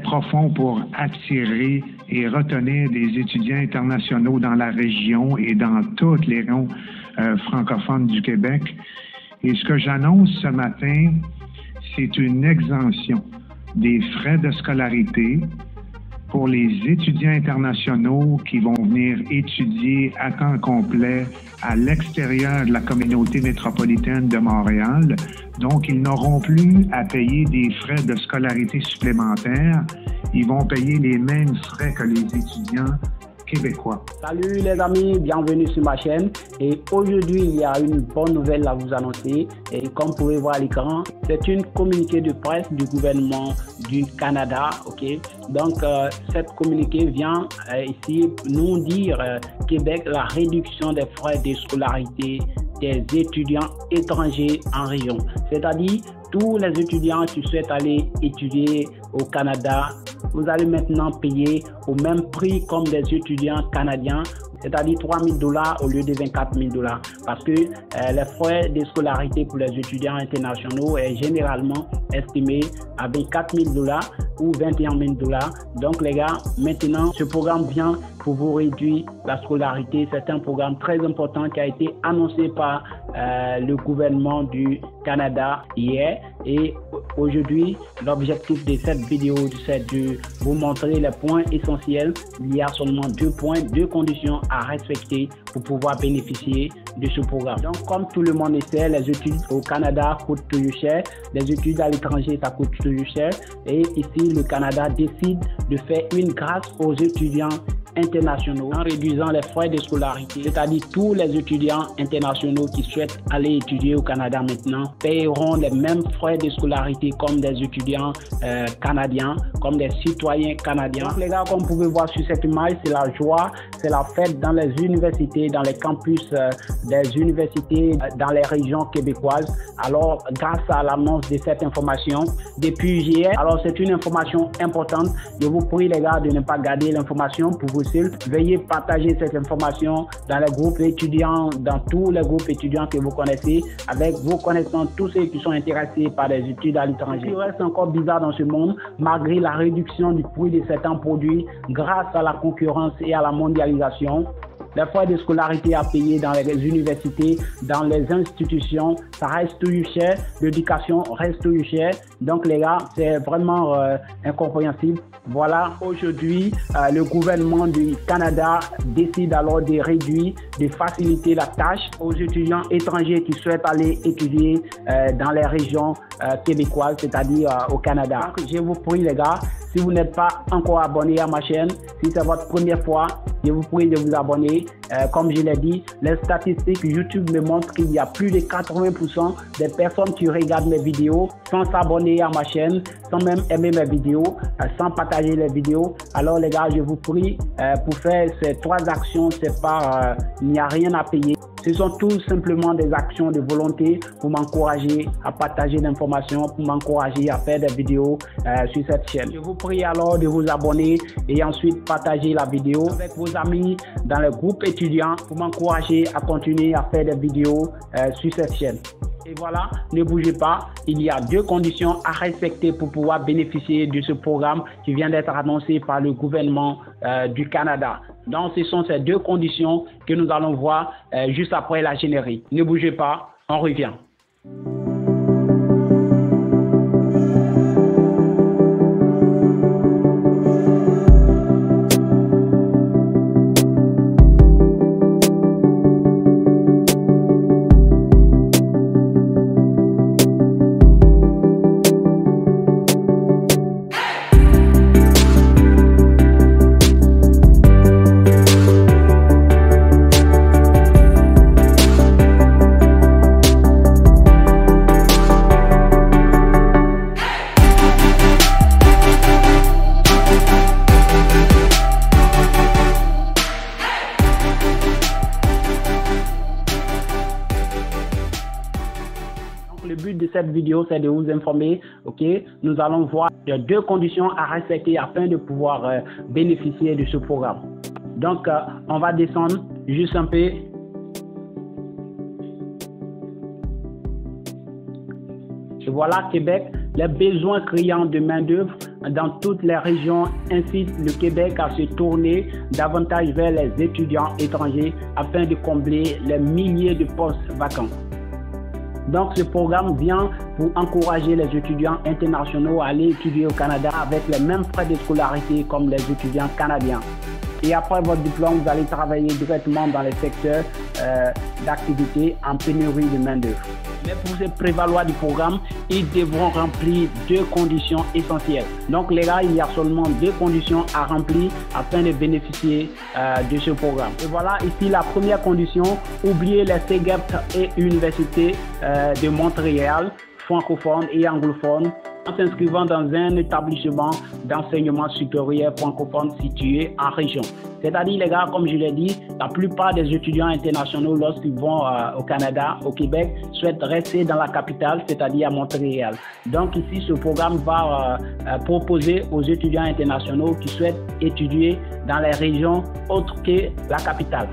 profond pour attirer et retenir des étudiants internationaux dans la région et dans toutes les régions francophones du Québec. Et ce que j'annonce ce matin, c'est une exemption des frais de scolarité pour les étudiants internationaux qui vont venir étudier à temps complet à l'extérieur de la communauté métropolitaine de Montréal. Donc, ils n'auront plus à payer des frais de scolarité supplémentaires. Ils vont payer les mêmes frais que les étudiants québécois. Salut les amis, bienvenue sur ma chaîne. Et aujourd'hui, il y a une bonne nouvelle à vous annoncer. Et comme vous pouvez voir à l'écran, c'est une communiqué de presse du gouvernement du Canada. Ok, donc cette communiqué vient ici nous dire Québec la réduction des frais de scolarité des étudiants étrangers en région. C'est-à-dire tous les étudiants qui souhaitent aller étudier au Canada, vous allez maintenant payer au même prix comme des étudiants canadiens, c'est-à-dire 3 000 $ au lieu de 24 000 $. Parce que les frais de scolarité pour les étudiants internationaux est généralement estimé à 24 000 $ ou 21 000 $. Donc les gars, maintenant ce programme vient pour vous réduire la scolarité. C'est un programme très important qui a été annoncé par le gouvernement du Canada hier. Et aujourd'hui, l'objectif de cette vidéo, c'est de vous montrer les points essentiels. Il y a seulement 2 points, 2 conditions à respecter pour pouvoir bénéficier de ce programme. Donc, comme tout le monde le sait, les études au Canada coûtent toujours cher. Les études à l'étranger, ça coûte toujours cher. Et ici, le Canada décide de faire une grâce aux étudiants internationaux en réduisant les frais de scolarité, c'est-à-dire tous les étudiants internationaux qui souhaitent aller étudier au Canada maintenant paieront les mêmes frais de scolarité comme des étudiants canadiens, comme des citoyens canadiens. Donc les gars, comme vous pouvez voir sur cette image, c'est la joie, c'est la fête dans les universités, dans les campus des universités dans les régions québécoises. Alors grâce à l'annonce de cette information depuis hier, alors c'est une information importante. Je vous prie les gars de ne pas garder l'information pour vous seul. Veuillez partager cette information dans les groupes étudiants, dans tous les groupes étudiants que vous connaissez, avec vos connaissances, tous ceux qui sont intéressés par les études à l'étranger. Ce qui reste encore bizarre dans ce monde, malgré la réduction du prix de certains produits, grâce à la concurrence et à la mondialisation, les frais de scolarité à payer dans les universités, dans les institutions, ça reste toujours cher. L'éducation reste toujours cher. Donc les gars, c'est vraiment incompréhensible. Voilà, aujourd'hui, le gouvernement du Canada décide alors de réduire, de faciliter la tâche aux étudiants étrangers qui souhaitent aller étudier dans les régions québécoises, c'est-à-dire au Canada. Donc, je vous prie les gars, si vous n'êtes pas encore abonné à ma chaîne, si c'est votre première fois, je vous prie de vous abonner. Comme je l'ai dit, les statistiques YouTube me montrent qu'il y a plus de 80% des personnes qui regardent mes vidéos sans s'abonner à ma chaîne, sans même aimer mes vidéos, sans partager les vidéos. Alors les gars, je vous prie, pour faire ces 3 actions, c'est pas, il n'y a rien à payer. Ce sont tout simplement des actions de volonté pour m'encourager à partager l'information, pour m'encourager à faire des vidéos sur cette chaîne. Je vous prie alors de vous abonner et ensuite partager la vidéo avec vos amis dans le groupe étudiant pour m'encourager à continuer à faire des vidéos sur cette chaîne. Et voilà, ne bougez pas, il y a 2 conditions à respecter pour pouvoir bénéficier de ce programme qui vient d'être annoncé par le gouvernement du Canada. Donc ce sont ces 2 conditions que nous allons voir juste après la générique. Ne bougez pas, on revient. Le but de cette vidéo, c'est de vous informer. Ok, nous allons voir les 2 conditions à respecter afin de pouvoir bénéficier de ce programme. Donc, on va descendre juste un peu. Et voilà, Québec, les besoins criants de main-d'œuvre dans toutes les régions incite le Québec à se tourner davantage vers les étudiants étrangers afin de combler les milliers de postes vacants. Donc, ce programme vient pour encourager les étudiants internationaux à aller étudier au Canada avec les mêmes frais de scolarité comme les étudiants canadiens. Et après votre diplôme, vous allez travailler directement dans les secteurs d'activité en pénurie de main-d'œuvre. Mais pour se prévaloir du programme, ils devront remplir 2 conditions essentielles. Donc les gars, il y a seulement 2 conditions à remplir afin de bénéficier de ce programme. Et voilà ici la première condition, oubliez les cégep et universités de Montréal, francophones et anglophones, en s'inscrivant dans un établissement d'enseignement supérieur francophone situé en région. C'est-à-dire, les gars, comme je l'ai dit, la plupart des étudiants internationaux, lorsqu'ils vont au Canada, au Québec, souhaitent rester dans la capitale, c'est-à-dire à Montréal. Donc ici, ce programme va proposer aux étudiants internationaux qui souhaitent étudier dans les régions autres que la capitale.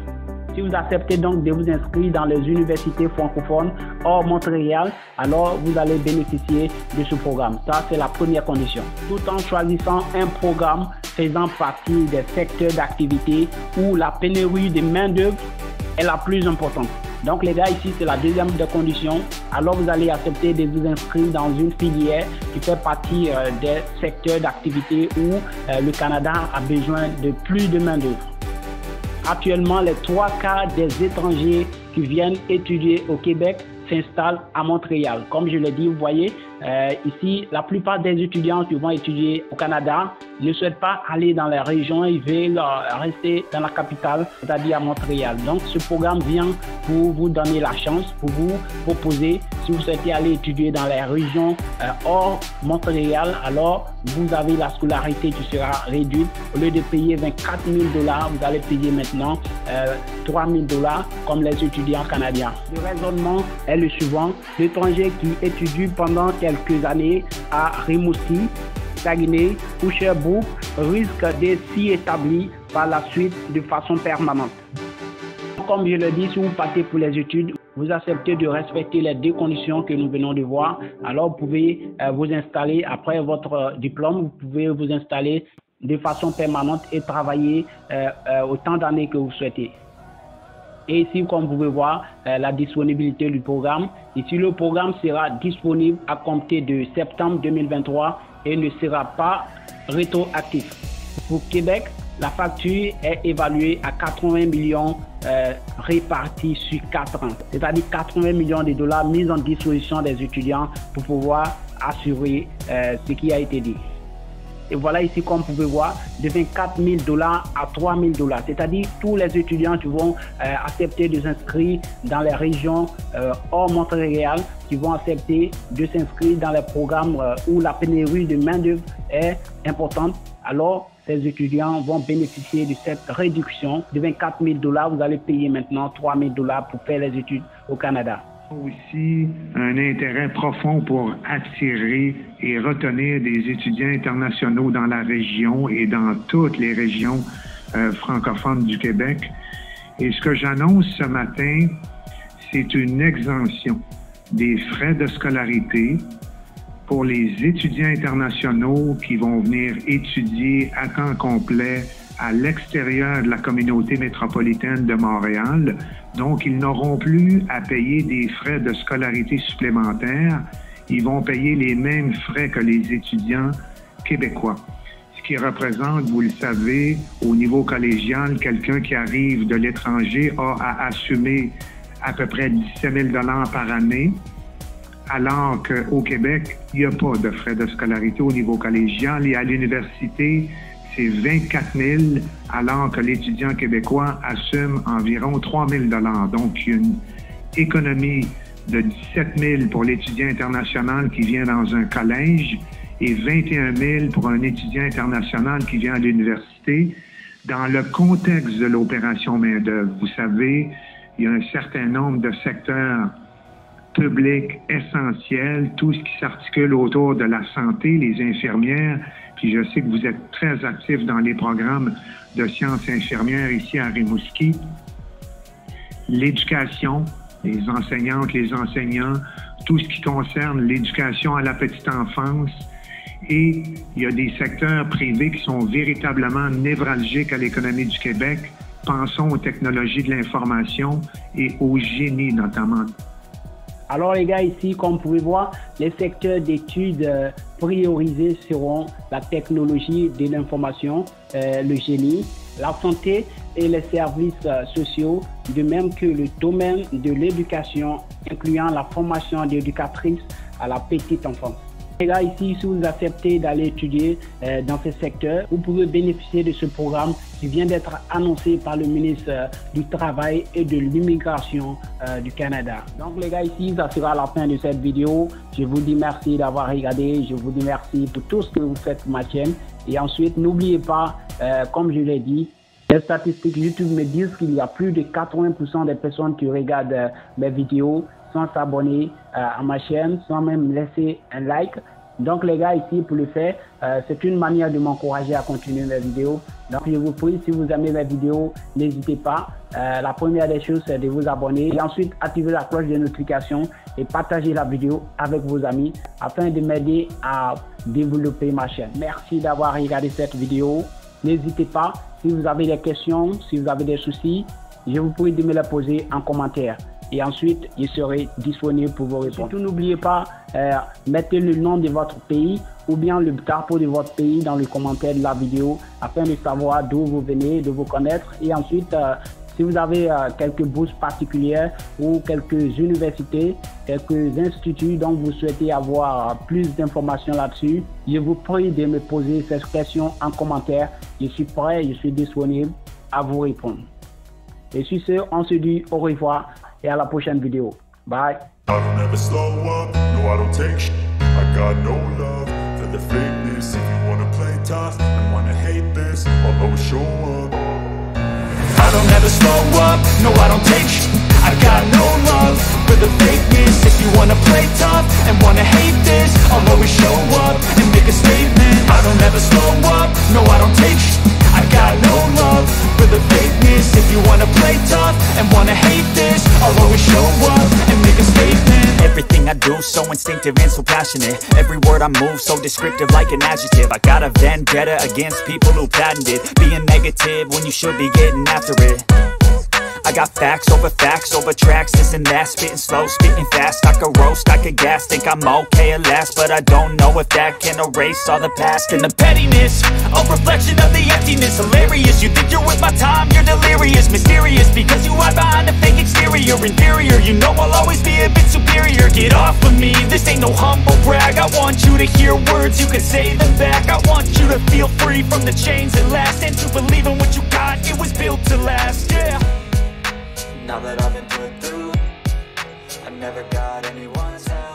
Si vous acceptez donc de vous inscrire dans les universités francophones hors Montréal, alors vous allez bénéficier de ce programme. Ça, c'est la première condition. Tout en choisissant un programme faisant partie des secteurs d'activité où la pénurie de main-d'œuvre est la plus importante. Donc les gars, ici, c'est la deuxième des conditions. Alors vous allez accepter de vous inscrire dans une filière qui fait partie des secteurs d'activité où le Canada a besoin de plus de main-d'œuvre. Actuellement, les 3 quarts des étrangers qui viennent étudier au Québec s'installent à Montréal. Comme je l'ai dit, vous voyez, ici, la plupart des étudiants qui vont étudier au Canada ne souhaitent pas aller dans les régions, ils veulent rester dans la capitale, c'est-à-dire à Montréal. Donc, ce programme vient pour vous donner la chance, pour vous proposer, si vous souhaitez aller étudier dans les régions hors Montréal, alors vous avez la scolarité qui sera réduite. Au lieu de payer 24 000 $, vous allez payer maintenant 3 000 $ comme les étudiants canadiens. Le raisonnement est le suivant. L'étranger qui étudie pendant quelques années à Rimouski, Saguenay ou Sherbrooke risque de s'y établir par la suite de façon permanente. Comme je le dis, si vous partez pour les études, vous acceptez de respecter les 2 conditions que nous venons de voir. Alors vous pouvez vous installer après votre diplôme, vous pouvez vous installer de façon permanente et travailler autant d'années que vous souhaitez. Et ici, comme vous pouvez voir, la disponibilité du programme. Ici, le programme sera disponible à compter de septembre 2023 et ne sera pas rétroactif. Pour Québec, la facture est évaluée à 80 millions répartis sur 4 ans. C'est-à-dire 80 millions de $ mis en disposition des étudiants pour pouvoir assurer ce qui a été dit. Et voilà ici, comme vous pouvez voir, de 24 000 $ à 3 000 $. C'est-à-dire tous les étudiants qui vont accepter de s'inscrire dans les régions hors Montréal, qui vont accepter de s'inscrire dans les programmes où la pénurie de main-d'œuvre est importante. Alors, ces étudiants vont bénéficier de cette réduction de 24 000 $. Vous allez payer maintenant 3 000 $ pour faire les études au Canada. Aussi un intérêt profond pour attirer et retenir des étudiants internationaux dans la région et dans toutes les régions francophones du Québec. Et ce que j'annonce ce matin, c'est une exemption des frais de scolarité pour les étudiants internationaux qui vont venir étudier à temps complet à l'extérieur de la communauté métropolitaine de Montréal. Donc, ils n'auront plus à payer des frais de scolarité supplémentaires. Ils vont payer les mêmes frais que les étudiants québécois. Ce qui représente, vous le savez, au niveau collégial, quelqu'un qui arrive de l'étranger a à assumer à peu près 17 000 $ par année, alors qu'au Québec, il n'y a pas de frais de scolarité au niveau collégial et à l'université, c'est 24 000, alors que l'étudiant québécois assume environ 3 000 $. Donc, il y a une économie de 17 000 pour l'étudiant international qui vient dans un collège et 21 000 pour un étudiant international qui vient à l'université. Dans le contexte de l'opération main-d'œuvre, vous savez, il y a un certain nombre de secteurs publics essentiels, tout ce qui s'articule autour de la santé, les infirmières. Puis je sais que vous êtes très actifs dans les programmes de sciences infirmières ici à Rimouski. L'éducation, les enseignantes, les enseignants, tout ce qui concerne l'éducation à la petite enfance Et il y a des secteurs privés qui sont véritablement névralgiques à l'économie du Québec. Pensons aux technologies de l'information et au génie notamment. Alors les gars, ici, comme vous pouvez voir, les secteurs d'études priorisés seront la technologie de l'information, le génie, la santé et les services sociaux, de même que le domaine de l'éducation, incluant la formation d'éducatrices à la petite enfance. Les gars, ici, si vous acceptez d'aller étudier dans ce secteur, vous pouvez bénéficier de ce programme qui vient d'être annoncé par le ministre du Travail et de l'Immigration du Canada. Donc les gars, ici, ça sera la fin de cette vidéo. Je vous dis merci d'avoir regardé. Je vous dis merci pour tout ce que vous faites pour ma chaîne. Et ensuite, n'oubliez pas, comme je l'ai dit, les statistiques YouTube me disent qu'il y a plus de 80% des personnes qui regardent mes vidéos sans s'abonner à ma chaîne, sans même laisser un like. Donc les gars, ici, pour le faire, c'est une manière de m'encourager à continuer mes vidéos. Donc je vous prie, si vous aimez mes vidéos, n'hésitez pas. La première des choses, c'est de vous abonner et ensuite activer la cloche de notification et partager la vidéo avec vos amis afin de m'aider à développer ma chaîne. Merci d'avoir regardé cette vidéo. N'hésitez pas, si vous avez des questions, si vous avez des soucis, je vous prie de me les poser en commentaire. Et ensuite, je serai disponible pour vous répondre. Surtout, n'oubliez pas, mettez le nom de votre pays ou bien le drapeau de votre pays dans les commentaires de la vidéo afin de savoir d'où vous venez, de vous connaître. Et ensuite, si vous avez quelques bourses particulières ou quelques universités, quelques instituts dont vous souhaitez avoir plus d'informations là-dessus, je vous prie de me poser ces questions en commentaire. Je suis prêt, je suis disponible à vous répondre. Et sur ce, on se dit au revoir et à la prochaine vidéo. Bye. I don't ever slow up, no I don't take shit. I got no love for the fakeness. If you wanna play tough and wanna hate this, I'll always show up. I don't ever slow up, no I don't take shit. I got no love for the fakeness. If you wanna play tough and wanna hate this, I'll always show up and make a statement. I don't ever slow up, no I don't take shit. I got no love for the fakeness. If you wanna play tough and wanna hate this, I'll always show up and make a statement. Everything I do so instinctive and so passionate. Every word I move so descriptive like an adjective. I got a vendetta against people who patented being negative when you should be getting after it. I got facts over tracks, this and that. Spitting slow, spitting fast, I could roast, I could gas. Think I'm okay at last, but I don't know if that can erase all the past. And the pettiness, a reflection of the emptiness. Hilarious, you think you're with my time, you're delirious. Mysterious, because you hide behind a fake exterior. Inferior, you know I'll always be a bit superior. Get off of me, this ain't no humble brag. I want you to hear words, you can say them back. I want you to feel free from the chains that last, and to believe in what you got, it was built to last, yeah. Now that I've been put through, I never got anyone's help.